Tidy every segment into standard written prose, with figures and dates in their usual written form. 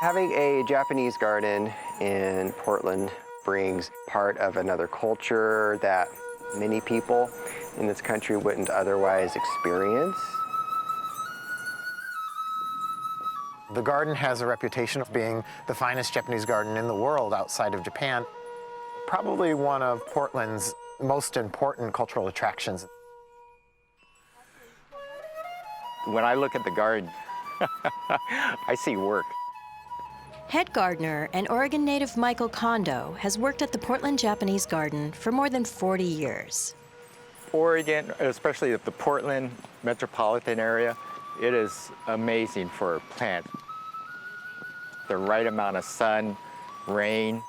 Having a Japanese garden in Portland brings part of another culture that many people in this country wouldn't otherwise experience. The garden has a reputation of being the finest Japanese garden in the world outside of Japan. Probably one of Portland's most important cultural attractions. When I look at the garden, I see work. Head gardener and Oregon native Michael Kondo has worked at the Portland Japanese Garden for more than 40 years. Oregon, especially the Portland metropolitan area, it is amazing for plants. The right amount of sun, rain.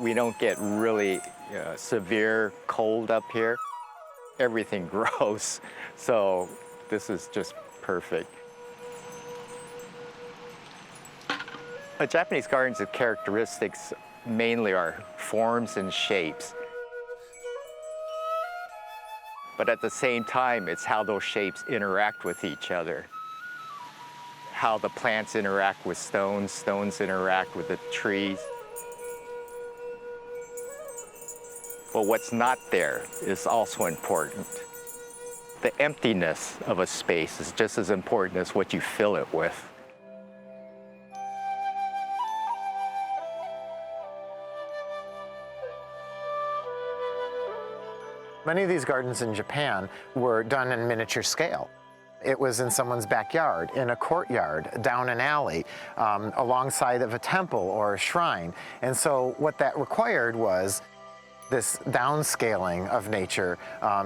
We don't get really severe cold up here. Everything grows, so this is just perfect. A Japanese garden's characteristics mainly are forms and shapes. But at the same time, it's how those shapes interact with each other. How the plants interact with stones, stones interact with the trees. But what's not there is also important. The emptiness of a space is just as important as what you fill it with. Many of these gardens in Japan were done in miniature scale. It was in someone's backyard, in a courtyard, down an alley, alongside of a temple or a shrine. And so what that required was this downscaling of nature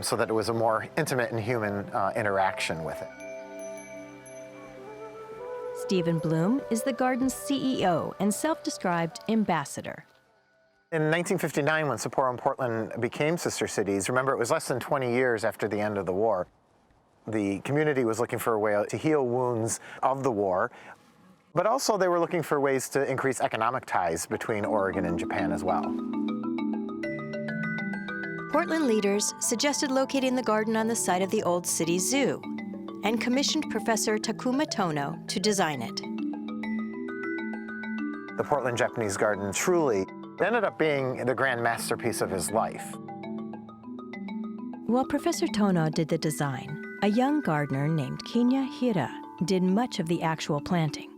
so that it was a more intimate and human interaction with it. Stephen Bloom is the garden's CEO and self-described ambassador. In 1959, when Sapporo and Portland became sister cities, remember it was less than 20 years after the end of the war, the community was looking for a way to heal wounds of the war, but also they were looking for ways to increase economic ties between Oregon and Japan as well. Portland leaders suggested locating the garden on the site of the old city zoo and commissioned Professor Takuma Tono to design it. The Portland Japanese Garden truly ended up being the grand masterpiece of his life. While Professor Tono did the design, a young gardener named Kinya Hira did much of the actual planting.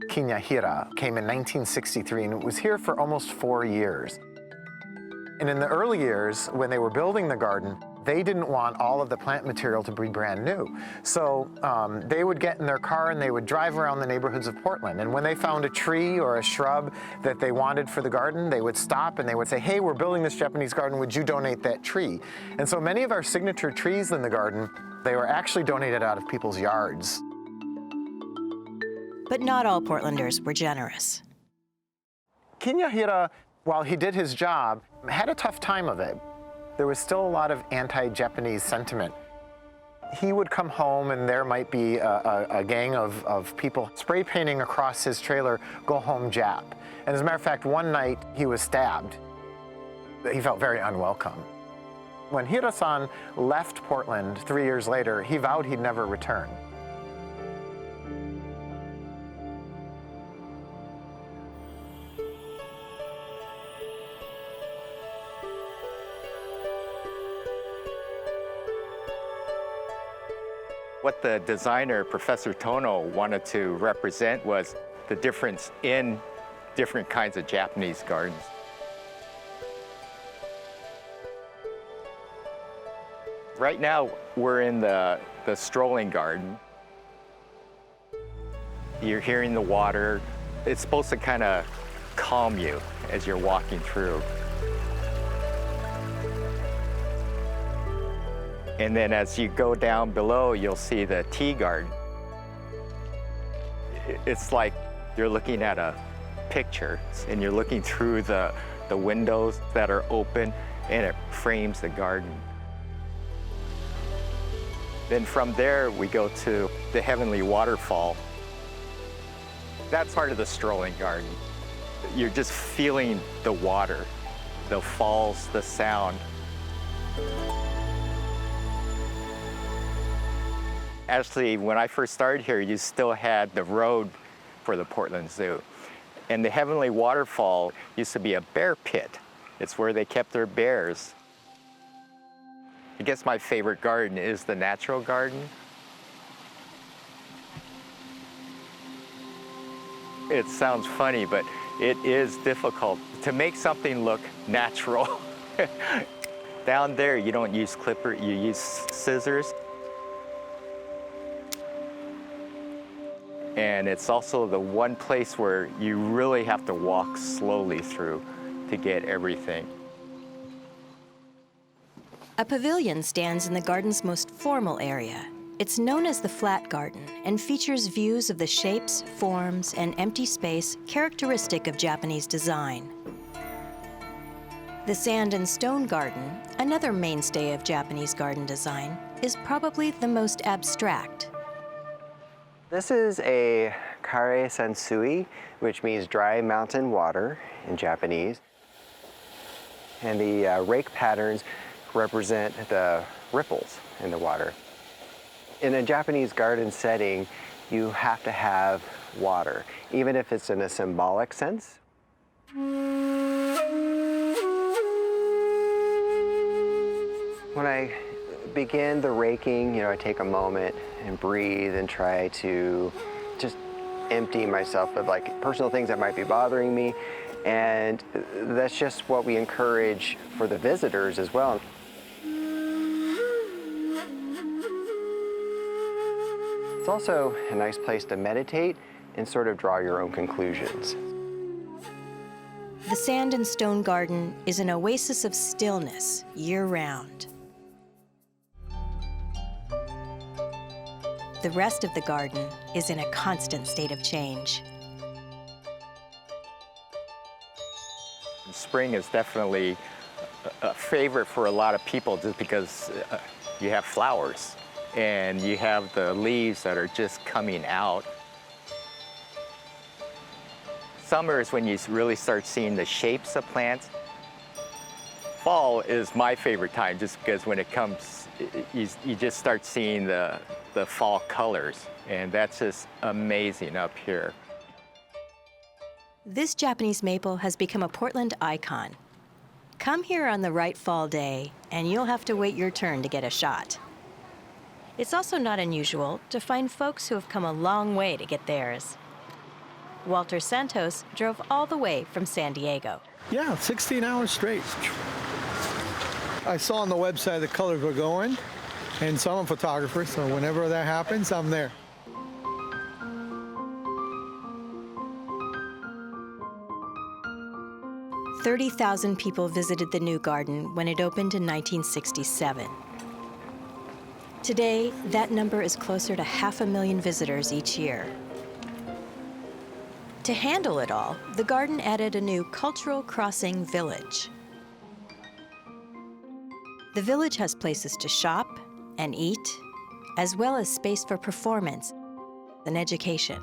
Kinya Hira came in 1963 and was here for almost 4 years. And in the early years, when they were building the garden, they didn't want all of the plant material to be brand new. So they would get in their car and they would drive around the neighborhoods of Portland. And when they found a tree or a shrub that they wanted for the garden, they would stop and they would say, hey, we're building this Japanese garden, would you donate that tree? And so many of our signature trees in the garden, they were actually donated out of people's yards. But not all Portlanders were generous. Kinya Hira, while he did his job, had a tough time of it. There was still a lot of anti-Japanese sentiment. He would come home and there might be a gang of people spray painting across his trailer, "Go home, Jap." And as a matter of fact, one night he was stabbed. He felt very unwelcome. When Hira-san left Portland 3 years later, he vowed he'd never return. What the designer, Professor Tono, wanted to represent was the difference in different kinds of Japanese gardens. Right now, we're in the strolling garden. You're hearing the water. It's supposed to kind of calm you as you're walking through. And then as you go down below, you'll see the tea garden. It's like you're looking at a picture and you're looking through the windows that are open and it frames the garden. Then from there, we go to the Heavenly Waterfall. That's part of the strolling garden. You're just feeling the water, the falls, the sound. Actually, when I first started here, you still had the road for the Portland Zoo. And the Heavenly Waterfall used to be a bear pit. It's where they kept their bears. I guess my favorite garden is the natural garden. It sounds funny, but it is difficult to make something look natural. Down there, you don't use clipper, you use scissors. And it's also the one place where you really have to walk slowly through to get everything. A pavilion stands in the garden's most formal area. It's known as the Flat Garden and features views of the shapes, forms, and empty space characteristic of Japanese design. The Sand and Stone Garden, another mainstay of Japanese garden design, is probably the most abstract. This is a kare sansui, which means dry mountain water in Japanese. And the rake patterns represent the ripples in the water. In a Japanese garden setting, you have to have water, even if it's in a symbolic sense. When I begin the raking, I take a moment and breathe and try to just empty myself of personal things that might be bothering me. And that's just what we encourage for the visitors as well. It's also a nice place to meditate and sort of draw your own conclusions. The Sand and Stone Garden is an oasis of stillness year-round. The rest of the garden is in a constant state of change. Spring is definitely a favorite for a lot of people just because you have flowers and you have the leaves that are just coming out. Summer is when you really start seeing the shapes of plants. Fall is my favorite time just because when it comes, you just start seeing the fall colors, and that's just amazing up here. This Japanese maple has become a Portland icon. Come here on the right fall day, and you'll have to wait your turn to get a shot. It's also not unusual to find folks who have come a long way to get theirs. Walter Santos drove all the way from San Diego. Yeah, 16 hours straight. I saw on the website the colors were going, and so I'm a photographer, so whenever that happens, I'm there. "30,000 people visited the new garden when it opened in 1967. Today, that number is closer to 500,000 visitors each year. To handle it all, the garden added a new cultural crossing village. The village has places to shop and eat, as well as space for performance and education.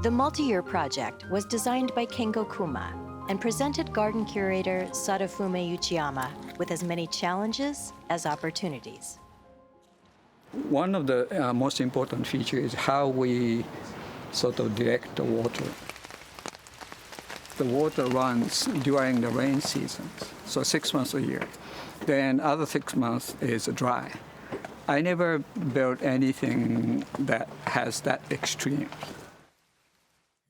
The multi-year project was designed by Kengo Kuma and presented garden curator Sadafume Uchiyama with as many challenges as opportunities. One of the most important features is how we sort of direct the water. The water runs during the rain seasons, so 6 months a year. Then other 6 months is dry. I never built anything that has that extreme.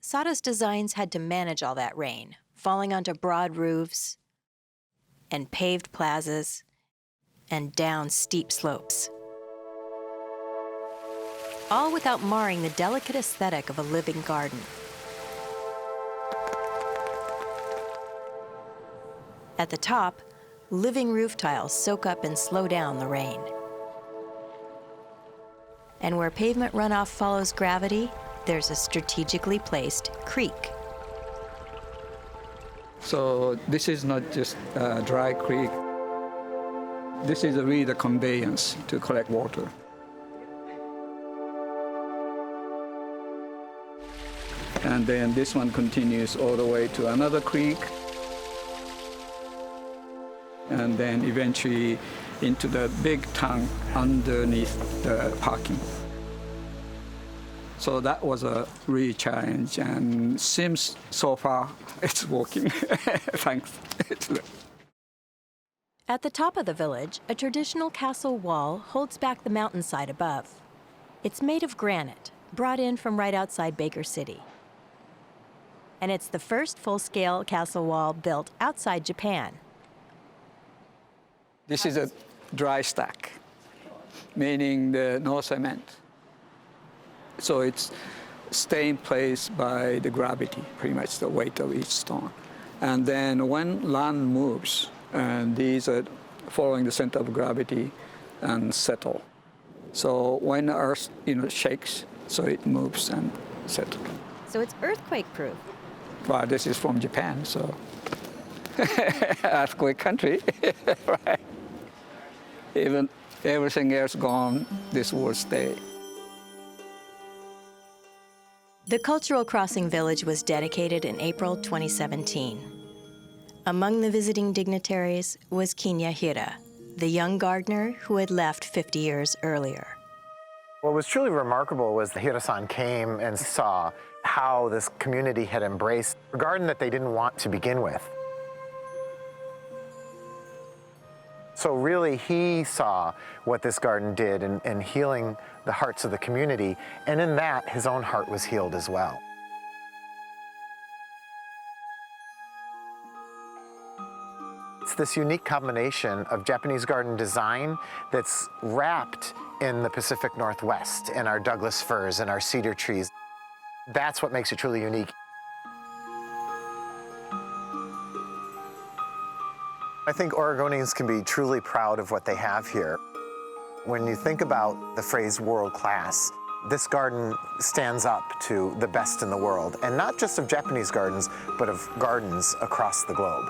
Sada's designs had to manage all that rain, falling onto broad roofs and paved plazas and down steep slopes. All without marring the delicate aesthetic of a living garden. At the top, living roof tiles soak up and slow down the rain. And where pavement runoff follows gravity, there's a strategically placed creek. So this is not just a dry creek. This is really the conveyance to collect water. And then this one continues all the way to another creek. And then eventually into the big tank underneath the parking. So that was a real challenge, and seems so far it's working. Thanks. At the top of the village, a traditional castle wall holds back the mountainside above. It's made of granite, brought in from right outside Baker City. And it's the first full-scale castle wall built outside Japan. This is a dry stack, meaning no cement. So it's stay in place by the gravity, pretty much the weight of each stone. And then when land moves, and these are following the center of gravity and settle. So when the earth shakes, so it moves and settles. So it's earthquake-proof. Well, this is from Japan, so earthquake country, right? Even everything else gone, this will stay. The Cultural Crossing Village was dedicated in April 2017. Among the visiting dignitaries was Kinya Hira, the young gardener who had left 50 years earlier. What was truly remarkable was the Hira-san came and saw how this community had embraced a garden that they didn't want to begin with. So really, he saw what this garden did in healing the hearts of the community, and in that, his own heart was healed as well. It's this unique combination of Japanese garden design that's wrapped in the Pacific Northwest, in our Douglas firs and our cedar trees. That's what makes it truly unique. I think Oregonians can be truly proud of what they have here. When you think about the phrase world class, this garden stands up to the best in the world, and not just of Japanese gardens, but of gardens across the globe.